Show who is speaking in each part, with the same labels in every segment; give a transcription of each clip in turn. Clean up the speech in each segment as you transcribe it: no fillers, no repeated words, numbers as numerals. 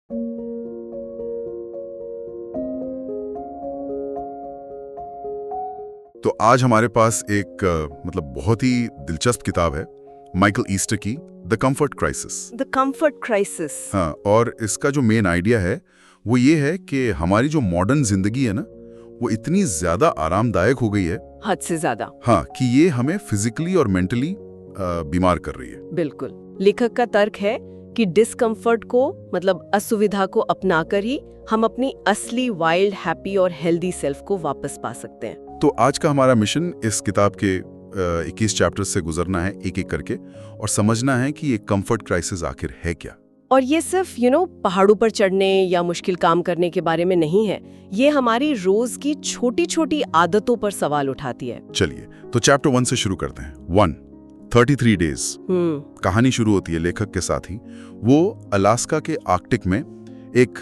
Speaker 1: तो आज हमारे पास एक मतलब बहुत ही दिलचस्प किताब है माइकल ईस्टर की the comfort crisis.
Speaker 2: The comfort crisis.
Speaker 1: हाँ, और इसका जो मेन आइडिया है वो ये है कि हमारी जो मॉडर्न जिंदगी है ना, वो इतनी ज्यादा आरामदायक हो गई है,
Speaker 2: हद से ज्यादा।
Speaker 1: हाँ, कि ये हमें फिजिकली और मेंटली बीमार कर रही है।
Speaker 2: बिल्कुल। लेखक का तर्क है कि डिस्कम्फर्ट को मतलब असुविधा को अपनाकर ही हम अपनी असली वाइल्ड, हैप्पी और हेल्दी सेल्फ को वापस पा सकते हैं।
Speaker 1: तो आज का हमारा मिशन इस किताब के 21 चैप्टर से गुजरना है एक एक करके, और समझना है कि ये कंफर्ट क्राइसिस आखिर है क्या।
Speaker 2: और ये सिर्फ पहाड़ों पर चढ़ने या मुश्किल काम करने के बारे में नहीं है, ये हमारी रोज की छोटी छोटी आदतों पर सवाल उठाती है।
Speaker 1: चलिए तो चैप्टर 1 से शुरू करते हैं। 1 33 डेज। कहानी शुरू होती है लेखक के साथ ही। वो अलास्का के आर्कटिक में एक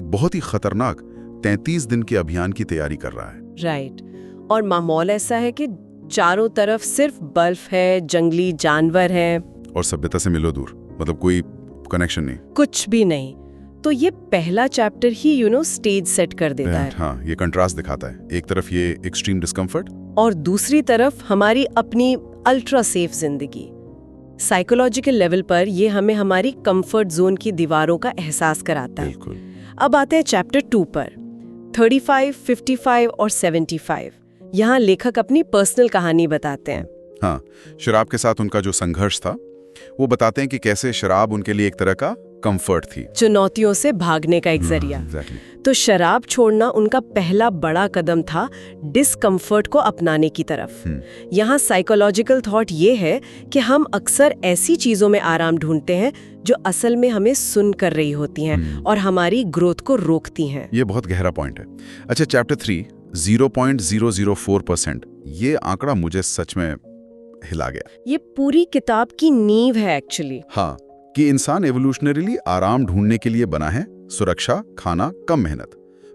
Speaker 1: बहुत ही खतरनाक 33 दिन के अभियान की तैयारी कर रहा है।
Speaker 2: राइट। और माहौल ऐसा है कि चारों तरफ सिर्फ बर्फ है, जंगली जानवर हैं
Speaker 1: और सभ्यता से मिलो दूर, मतलब कोई कनेक्शन नहीं,
Speaker 2: कुछ भी नहीं। तो ये पहला चैप्टर ही स्टेज सेट कर देता है।
Speaker 1: हाँ, ये कंट्रास्ट दिखाता है। एक तरफ ये एक्सट्रीम डिस्कम्फर्ट
Speaker 2: और दूसरी तरफ हमारी अपनी अल्ट्रा सेफ जिंदगी। साइकोलॉजिकल लेवल पर ये हमें हमारी कंफर्ट जोन की दीवारों का एहसास कराता है।
Speaker 1: बिल्कुल।
Speaker 2: अब आते हैं चैप्टर 2 पर। 35, 55 और 75। यहाँ लेखक अपनी पर्सनल कहानी बताते हैं।
Speaker 1: हाँ, शराब के साथ उनका जो संघर्ष था वो बताते हैं कि कैसे शराब उनके लिए एक तरह का कंफर्ट थी,
Speaker 2: चुनौतियों से भागने का एक जरिया। तो शराब छोड़ना उनका पहला बड़ा कदम था डिस्कम्फर्ट को अपनाने की तरफ। यहाँ साइकोलॉजिकल थॉट ये है कि हम अक्सर ऐसी चीजों में आराम ढूंढते हैं जो असल में हमें सुन कर रही होती हैं और हमारी ग्रोथ को रोकती हैं।
Speaker 1: ये बहुत गहरा पॉइंट है। अच्छा, चैप्टर 3 0.004%। ये आंकड़ा मुझे सच में हिला गया।
Speaker 2: ये पूरी किताब की नींव है एक्चुअली।
Speaker 1: हाँ, कि इंसान एवोल्यूशनरीली आराम ढूंढने के लिए बना है, सुरक्षा, खाना, कम मेहनत।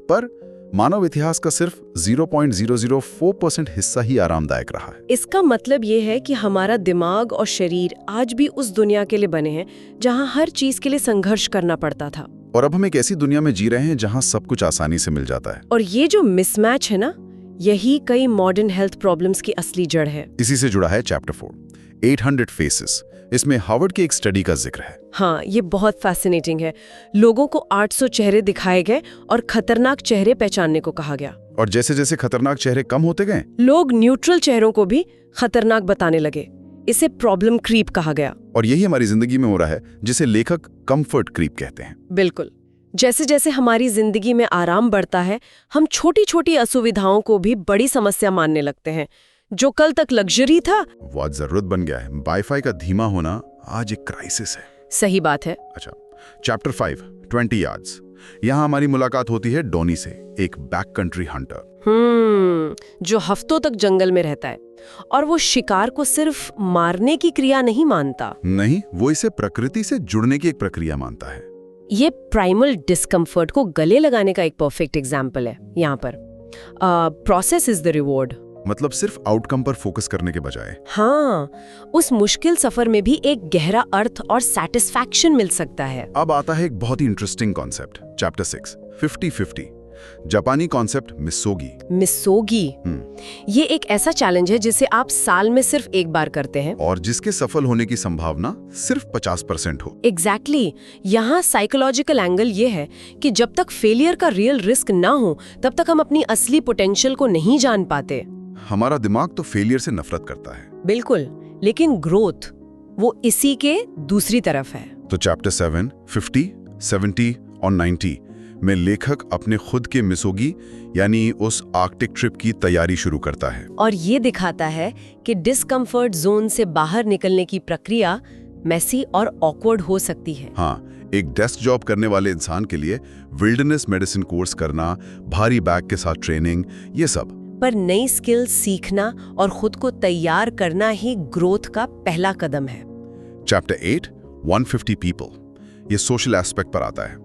Speaker 1: पर मानव इतिहास का सिर्फ 0.004% हिस्सा ही आरामदायक रहा है।
Speaker 2: इसका मतलब ये है कि हमारा दिमाग और शरीर आज भी उस दुनिया के लिए बने हैं जहां हर चीज के लिए संघर्ष करना पड़ता था। और
Speaker 1: अब हम एक ऐसी दुनिया में जी रहे हैं जहां सब कुछ आसानी से मिल जाता है।
Speaker 2: और ये जो मिसमैच है ना, यही कई मॉडर्न हेल्थ प्रॉब्लम्स की असली जड़ है।
Speaker 1: इसी से जुड़ा है चैप्टर 4 800 फेसेस। इसमें हार्वर्ड के एक स्टडी का जिक्र है।
Speaker 2: हाँ, ये बहुत फैसिनेटिंग है। लोगों को 800 चेहरे दिखाए गए और खतरनाक चेहरे पहचानने को कहा गया।
Speaker 1: और जैसे जैसे खतरनाक चेहरे कम होते गए,
Speaker 2: लोग न्यूट्रल चेहरों को भी खतरनाक बताने लगे। इसे प्रॉब्लम क्रीप कहा गया।
Speaker 1: और यही हमारी जिंदगी में हो रहा है, जिसे लेखक कंफर्ट क्रीप कहते हैं।
Speaker 2: बिल्कुल। जैसे जैसे हमारी जिंदगी में आराम बढ़ता है, हम छोटी छोटी असुविधाओं को भी बड़ी समस्या मानने लगते हैं। जो कल तक लग्जरी था
Speaker 1: वो आज जरूरत बन गया है। वाईफाई का धीमा होना आज एक क्राइसिस है।
Speaker 2: सही बात है।
Speaker 1: अच्छा, चैप्टर 5 20 यार्ड्स। यहाँ हमारी मुलाकात होती है डॉनी से, एक बैक कंट्री हंटर।
Speaker 2: जो हफ्तों तक जंगल में रहता है और वो शिकार को सिर्फ मारने की क्रिया नहीं मानता।
Speaker 1: नहीं, वो इसे प्रकृति से जुड़ने की एक प्रक्रिया मानता है।
Speaker 2: ये प्राइमल डिस्कम्फर्ट को गले लगाने का एक परफेक्ट एग्जाम्पल है। यहाँ पर प्रोसेस इज द रिवॉर्ड।
Speaker 1: मतलब सिर्फ आउटकम पर फोकस करने के बजाय,
Speaker 2: हाँ, उस मुश्किल सफर में भी एक गहरा अर्थ और सैटिस्फैक्शन मिल सकता है।
Speaker 1: अब आता है एक बहुत ही इंटरेस्टिंग कॉन्सेप्ट, चैप्टर 6 50-50। जापानी कॉन्सेप्ट मिसोगी।
Speaker 2: ये एक ऐसा चैलेंज है जिसे आप साल में सिर्फ एक बार करते हैं
Speaker 1: और जिसके सफल होने की संभावना सिर्फ 50% हो।
Speaker 2: एग्जैक्टली। यहाँ साइकोलॉजिकल एंगल ये है कि जब तक फेलियर का रियल रिस्क ना हो, तब तक हम अपनी असली पोटेंशियल को नहीं जान पाते।
Speaker 1: हमारा दिमाग तो फेलियर से नफरत करता है।
Speaker 2: बिल्कुल, लेकिन ग्रोथ वो इसी के दूसरी तरफ है।
Speaker 1: तो चैप्टर 7 50, 70 और 90 में लेखक अपने खुद के मिसोगी यानी उस आर्कटिक ट्रिप की तैयारी शुरू करता है।
Speaker 2: और ये दिखाता है कि डिस्कम्फर्ट जोन से बाहर निकलने की प्रक्रिया मेसी और ऑकवर्ड हो सकती है।
Speaker 1: हाँ, एक डेस्क जॉब करने वाले इंसान के लिए विल्डरनेस मेडिसिन कोर्स करना, भारी बैग के साथ ट्रेनिंग, ये सब।
Speaker 2: पर नई स्किल सीखना और खुद को तैयार करना ही ग्रोथ का पहला कदम है।
Speaker 1: Chapter 8 150 people. ये सोशल एस्पेक्ट पर आता है।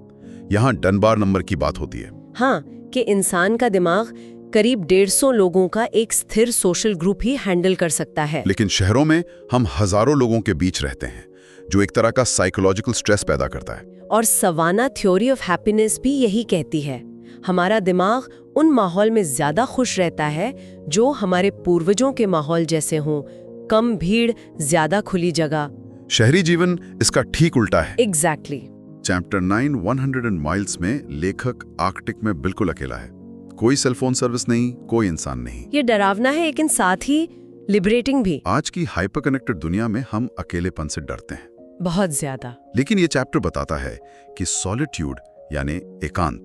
Speaker 1: यहाँ डनबार नंबर की बात होती है।
Speaker 2: हाँ, कि इंसान का दिमाग करीब 150 लोगों का एक स्थिर सोशल ग्रुप ही हैंडल कर सकता है।
Speaker 1: लेकिन शहरों में हम हजारों लोगों के बीच रहते हैं, जो एक तरह का साइकोलॉजिकल स्ट्रेस पैदा करता है।
Speaker 2: और सवाना थ्योरी ऑफ हैप्पीनेस भी यही कहती है। हमारा दिमाग उन माहौल में ज्यादा खुश रहता है जो हमारे पूर्वजों के माहौल जैसे हों, कम भीड़, ज्यादा खुली जगह।
Speaker 1: शहरी जीवन इसका ठीक उल्टा है।
Speaker 2: एग्जैक्टली।
Speaker 1: चैप्टर 9 100 माइल्स में लेखक आर्कटिक में बिल्कुल अकेला है। कोई सेलफोन सर्विस नहीं, कोई इंसान नहीं।
Speaker 2: ये डरावना है लेकिन साथ ही लिबरेटिंग भी।
Speaker 1: आज की हाइपर कनेक्टेड दुनिया में हम अकेलेपन से डरते हैं,
Speaker 2: बहुत ज्यादा।
Speaker 1: लेकिन ये चैप्टर बताता है कि सॉलिट्यूड यानी एकांत,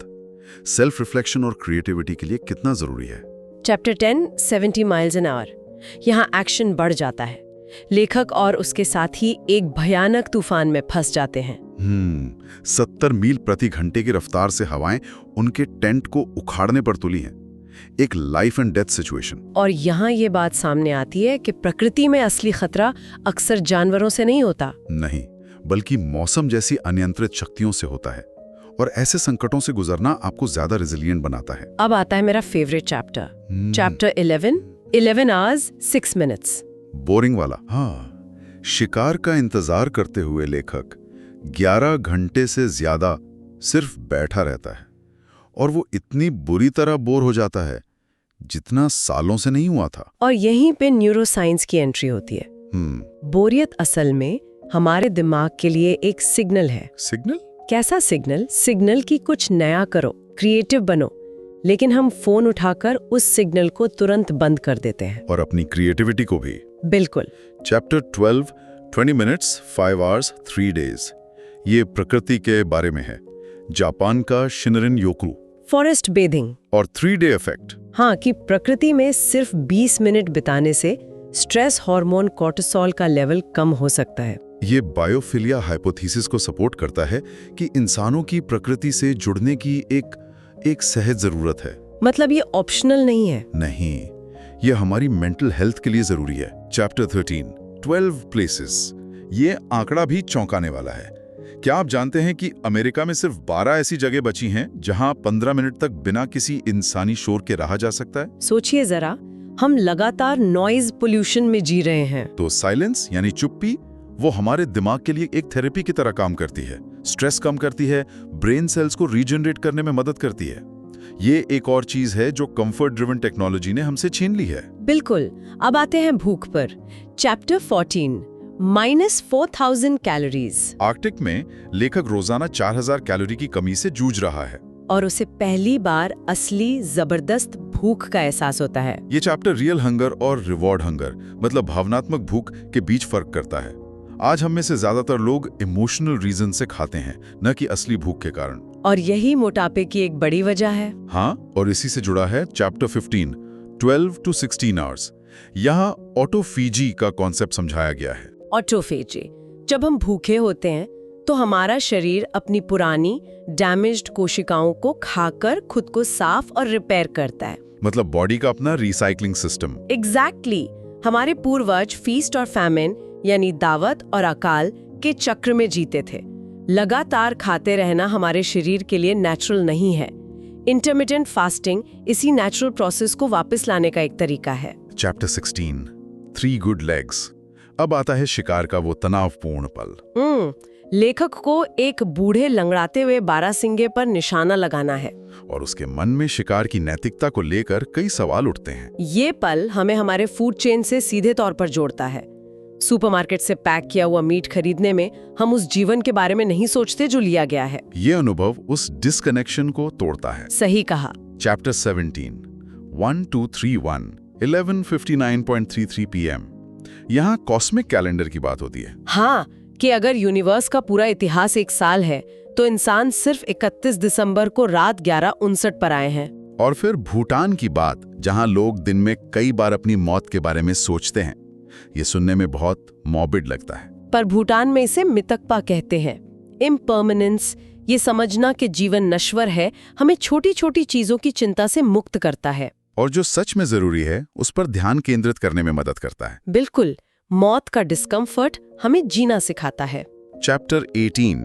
Speaker 1: सेल्फ रिफ्लेक्शन और क्रिएटिविटी के लिए कितना जरूरी है।
Speaker 2: Chapter 10 70 miles an hour. यहाँ एक्शन बढ़ जाता है। लेखक और उसके साथी एक भयानक तूफान में फंस जाते हैं।
Speaker 1: 70 मील प्रति घंटे की रफ्तार से हवाएं उनके टेंट को उखाड़ने पर तुली हैं। एक लाइफ एंड डेथ सिचुएशन। और
Speaker 2: यहाँ ये बात सामने आती है कि प्रकृति में असली खतरा अक्सर जानवरों से नहीं होता,
Speaker 1: नहीं, बल्कि मौसम जैसी अनियंत्रित शक्तियों से होता है। और ऐसे संकटों से गुजरना आपको ज्यादा रेजिलिएंट बनाता है।
Speaker 2: अब आता है मेरा favourite chapter, chapter 11 hours 6 minutes.
Speaker 1: Boring वाला। हाँ, शिकार का इंतजार करते हुए लेखक 11 घंटे से ज्यादा सिर्फ बैठा रहता है, और वो इतनी बुरी तरह बोर हो जाता है जितना सालों से नहीं हुआ था।
Speaker 2: और यहीं पे न्यूरोसाइंस की एंट्री होती है। बोरियत असल में हमारे दिमाग के लिए एक सिग्नल है।
Speaker 1: सिग्नल?
Speaker 2: कैसा सिग्नल? सिग्नल की कुछ नया करो, क्रिएटिव बनो, लेकिन हम फोन उठाकर उस सिग्नल को तुरंत बंद कर देते हैं।
Speaker 1: और अपनी क्रिएटिविटी को भी।
Speaker 2: बिल्कुल।
Speaker 1: Chapter 12 20 minutes 5 hours 3 days. ये प्रकृति के बारे में है। जापान का शिनरिन योकू।
Speaker 2: फॉरेस्ट बेथिंग
Speaker 1: और 3 डे इफेक्ट।
Speaker 2: हाँ, कि प्रकृति में सिर्फ 20 मिनट बिताने से स्ट्रेस हार्मोन कोर्टिसोल का लेवल कम हो सकता है।
Speaker 1: ये बायोफिलिया हाइपोथेसिस को सपोर्ट करता है कि इंसानों की प्रकृति से जुड़ने की एक सहज जरूरत है।
Speaker 2: मतलब ये ऑप्शनल नहीं है।
Speaker 1: नहीं, ये हमारी मेंटल हेल्थ के लिए जरूरी है। Chapter 13 12 places. ये आंकड़ा भी चौंकाने वाला है। क्या आप जानते हैं कि अमेरिका में सिर्फ 12 ऐसी जगह बची हैं जहां 15 मिनट तक बिना किसी इंसानी शोर के रहा जा सकता है?
Speaker 2: सोचिए जरा, हम लगातार नॉइज पोल्यूशन में जी रहे हैं।
Speaker 1: तो साइलेंस यानी चुप्पी, वो हमारे दिमाग के लिए एक थेरेपी की तरह काम करती है। स्ट्रेस कम करती है, ब्रेन सेल्स को रीजनरेट करने में मदद करती है। ये एक और चीज है जो कंफर्ट ड्रिवन टेक्नोलॉजी ने हमसे छीन ली है।
Speaker 2: बिल्कुल। अब आते हैं भूख पर। Chapter 14 -4000 calories.
Speaker 1: आर्कटिक में लेखक रोजाना 4000 कैलोरी की कमी से जूझ रहा है,
Speaker 2: और उसे पहली बार असली जबरदस्त भूख का एहसास होता है।
Speaker 1: ये चैप्टर रियल हंगर और रिवॉर्ड हंगर, मतलब भावनात्मक भूख के बीच फर्क करता है। आज हम में से ज्यादातर लोग इमोशनल रीजन से खाते हैं, न कि असली भूख के कारण।
Speaker 2: और यही मोटापे की एक बड़ी वजह है।
Speaker 1: हाँ, और इसी से जुड़ा है चैप्टर 15 12 to 16 आवर्स। यहाँ ऑटोफेजी का कॉन्सेप्ट समझाया गया है।
Speaker 2: ऑटोफेजी, जब हम भूखे होते हैं तो हमारा शरीर अपनी पुरानी डैमेज्ड कोशिकाओं को खाकर खुद को साफ और रिपेयर करता है।
Speaker 1: मतलब बॉडी का अपना रिसाइकलिंग सिस्टम।
Speaker 2: एग्जैक्टली। हमारे पूर्वज फीस्ट और फैमिन यानी दावत और अकाल के चक्र में जीते थे। लगातार खाते रहना हमारे शरीर के लिए नेचुरल नहीं है। इंटरमिटेंट फास्टिंग इसी नेचुरल प्रोसेस को वापस लाने का एक तरीका है।
Speaker 1: Chapter 16 3 good legs. अब आता है शिकार का वो तनावपूर्ण पल।
Speaker 2: लेखक को एक बूढ़े लंगड़ाते हुए बारहसिंगे पर निशाना लगाना है,
Speaker 1: और उसके मन में शिकार की नैतिकता को लेकर कई सवाल उठते हैं।
Speaker 2: ये पल हमें हमारे फूड चेन से सीधे तौर पर जोड़ता है। सुपरमार्केट से पैक किया हुआ मीट खरीदने में हम उस जीवन के बारे में नहीं सोचते जो लिया गया है।
Speaker 1: ये अनुभव उस डिस्कनेक्शन को तोड़ता है।
Speaker 2: सही कहा।
Speaker 1: Chapter 17 1231 11:59.33 PM। यहाँ कॉस्मिक कैलेंडर की बात होती है।
Speaker 2: हाँ, कि अगर यूनिवर्स का पूरा इतिहास 1 साल है तो इंसान सिर्फ 31 दिसंबर को रात 11:59 पर आए हैं।
Speaker 1: और फिर भूटान की बात, जहाँ लोग दिन में कई बार अपनी मौत के बारे में सोचते हैं। ये सुनने में बहुत मॉर्बिड लगता है,
Speaker 2: पर भूटान में इसे मितकपा कहते हैं। इम्पर्मनेंस, ये समझना कि जीवन नश्वर है, हमें छोटी छोटी चीजों की चिंता से मुक्त करता है।
Speaker 1: और जो सच में जरूरी है उस पर ध्यान केंद्रित करने में मदद करता है।
Speaker 2: बिल्कुल। मौत का डिस्कम्फर्ट हमें जीना सिखाता है।
Speaker 1: Chapter 18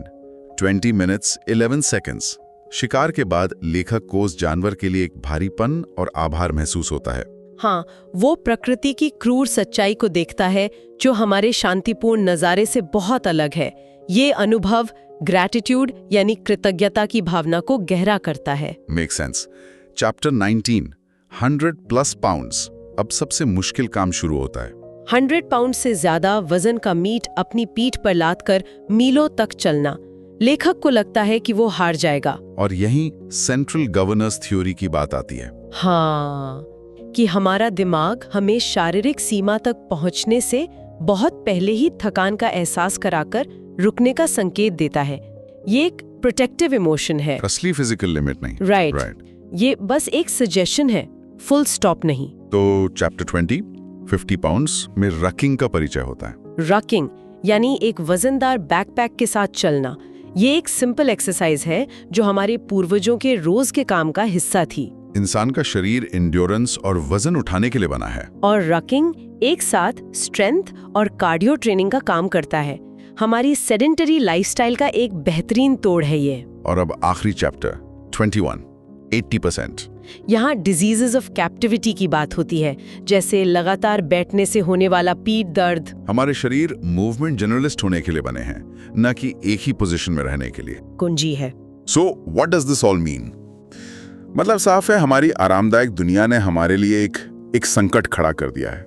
Speaker 1: 20 minutes 11 seconds. शिकार के बाद लेखक को उस जानवर के लिए एक भारीपन और आभार महसूस होता है।
Speaker 2: हाँ, वो प्रकृति की क्रूर सच्चाई को देखता है जो हमारे शांतिपूर्ण नज़ारे से बहुत अलग है। ये अनुभव ग्रैटिट्यूड यानी कृतज्ञता की भावना को गहरा करता है।
Speaker 1: Make sense. Chapter 19 100+ pounds. अब सबसे मुश्किल काम शुरू होता है।
Speaker 2: 100 पाउंड से ज्यादा वजन का मीट अपनी पीठ पर लाद कर मीलों तक चलना। लेखक को लगता है कि वो हार जाएगा।
Speaker 1: और यही सेंट्रल गवर्नेंस थ्योरी की बात आती है।
Speaker 2: हाँ, कि हमारा दिमाग हमें शारीरिक सीमा तक पहुंचने से बहुत पहले ही थकान का एहसास कराकर रुकने का संकेत देता है। ये एक प्रोटेक्टिव इमोशन है।
Speaker 1: असली फिजिकल लिमिट नहीं।
Speaker 2: राइट। ये बस एक सजेशन है, फुल स्टॉप नहीं।
Speaker 1: तो चैप्टर 20 50 पाउंड्स में रकिंग का परिचय होता है।
Speaker 2: रकिंग यानी एक वजनदार बैकपैक के साथ चलना। ये एक सिंपल एक्सरसाइज है जो हमारे पूर्वजों के रोज के काम का हिस्सा थी।
Speaker 1: इंसान का शरीर इंड्योरेंस और वजन उठाने के लिए बना है।
Speaker 2: और रकिंग एक साथ स्ट्रेंथ और कार्डियो ट्रेनिंग का काम करता है। हमारी सेडेंटरी लाइफस्टाइल का एक बेहतरीन तोड़ है ये।
Speaker 1: और अब आखिरी चैप्टर 21 80%।
Speaker 2: यहाँ डिजीजेस ऑफ कैप्टिविटी की बात होती है, जैसे लगातार बैठने से होने वाला पीठ दर्द।
Speaker 1: हमारे शरीर मूवमेंट जर्नलिस्ट होने के लिए बने हैं, न कि एक ही पोजीशन में रहने के लिए।
Speaker 2: कुंजी है।
Speaker 1: So what does this all mean? मतलब साफ है, हमारी आरामदायक दुनिया ने हमारे लिए एक संकट खड़ा कर दिया है।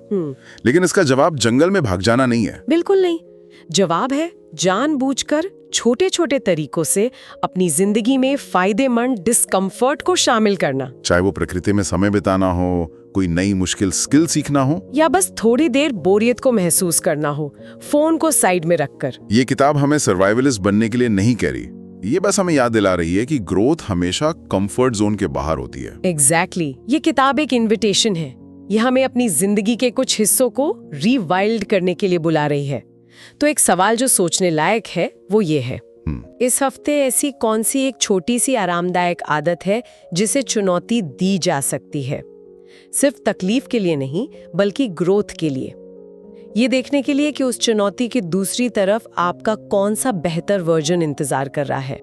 Speaker 1: लेकिन इसका जवाब जंगल में भाग जाना नहीं है।
Speaker 2: बिल्कुल नहीं। जवाब है जानबूझकर छोटे छोटे तरीकों से अपनी जिंदगी में फायदेमंद डिस्कम्फर्ट को शामिल करना।
Speaker 1: चाहे वो प्रकृति में समय बिताना हो, कोई नई मुश्किल स्किल सीखना हो,
Speaker 2: या बस थोड़ी देर बोरियत को महसूस करना हो, फोन को साइड में रखकर।
Speaker 1: ये किताब हमें सर्वाइवलिस्ट बनने के लिए नहीं कह रही। ये बस हमें याद दिला रही है कि ग्रोथ हमेशा कंफर्ट जोन के बाहर होती है।
Speaker 2: एग्जैक्टली। ये किताब एक इन्विटेशन है। ये हमें अपनी जिंदगी के कुछ हिस्सों को रीवाइल्ड करने के लिए बुला रही है। तो एक सवाल जो सोचने लायक है वो ये है, इस हफ्ते ऐसी कौन सी एक छोटी सी आरामदायक आदत है जिसे चुनौती दी जा सकती है? सिर्फ तकलीफ के लिए नहीं, बल्कि ग्रोथ के लिए। ये देखने के लिए कि उस चुनौती की दूसरी तरफ आपका कौन सा बेहतर वर्जन इंतजार कर रहा है।